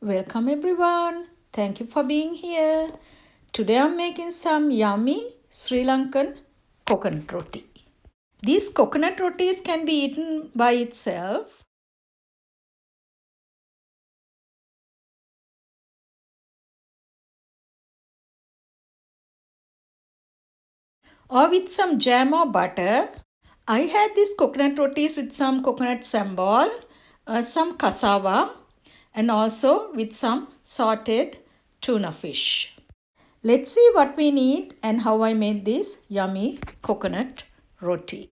Welcome everyone. Thank you for being here. Today I'm making some yummy Sri Lankan coconut roti. These coconut rotis can be eaten by itself or with some jam or butter. I had these coconut rotis with some coconut sambal, some cassava, and also with some sauteed tuna fish. Let's see what we need and how I made this yummy coconut roti.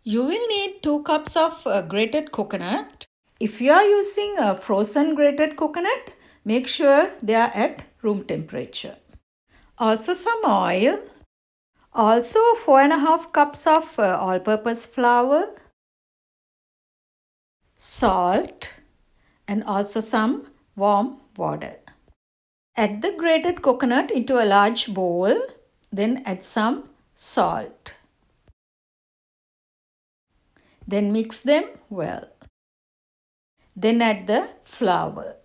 You will need 2 cups of grated coconut. If you are using a frozen grated coconut, make sure they are at room temperature. Also some oil. Also 4.5 cups of all-purpose flour. Salt. And also some warm water. Add the grated coconut into a large bowl. Then add some salt. Then mix them well. Then add the flour.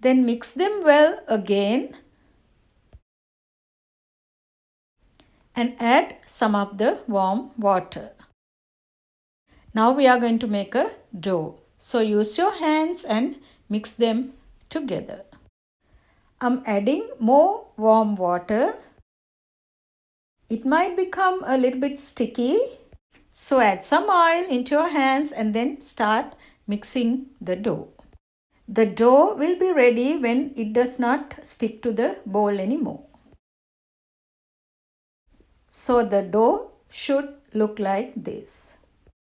Then mix them well again and add some of the warm water. Now we are going to make a dough. So use your hands and mix them together. I'm adding more warm water. It might become a little bit sticky. So add some oil into your hands and then start mixing the dough. The dough will be ready when it does not stick to the bowl anymore. So the dough should look like this.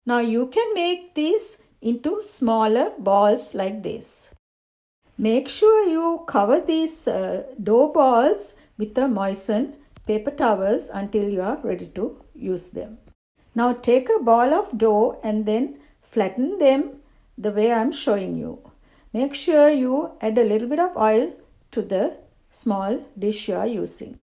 Now you can make these into smaller balls like this. Make sure you cover these dough balls with the moistened paper towels until you are ready to use them. Now take a ball of dough and then flatten them the way I am showing you. Make sure you add a little bit of oil to the small dish you are using.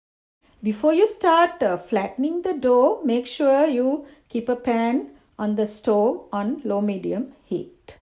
Before you start flattening the dough, make sure you keep a pan on the stove on low-medium heat.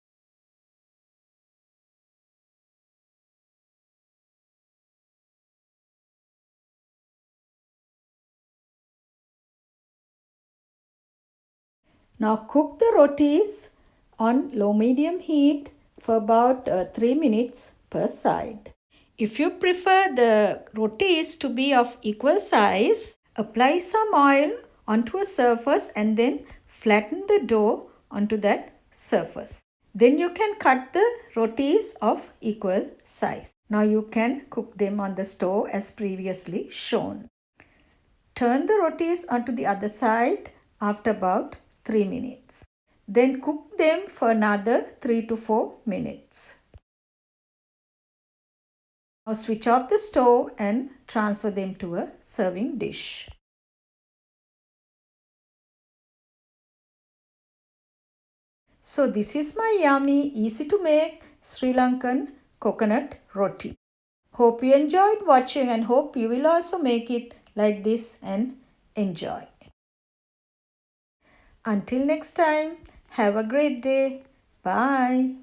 Now cook the rotis on low-medium heat for about 3 minutes per side. If you prefer the rotis to be of equal size, apply some oil onto a surface and then flatten the dough onto that surface. Then you can cut the rotis of equal size. Now you can cook them on the stove as previously shown. Turn the rotis onto the other side after about 3 minutes. Then cook them for another 3 to 4 minutes. Now switch off the stove and transfer them to a serving dish. So this is my yummy, easy to make Sri Lankan coconut roti. Hope you enjoyed watching and hope you will also make it like this and enjoy. Until next time, have a great day. Bye.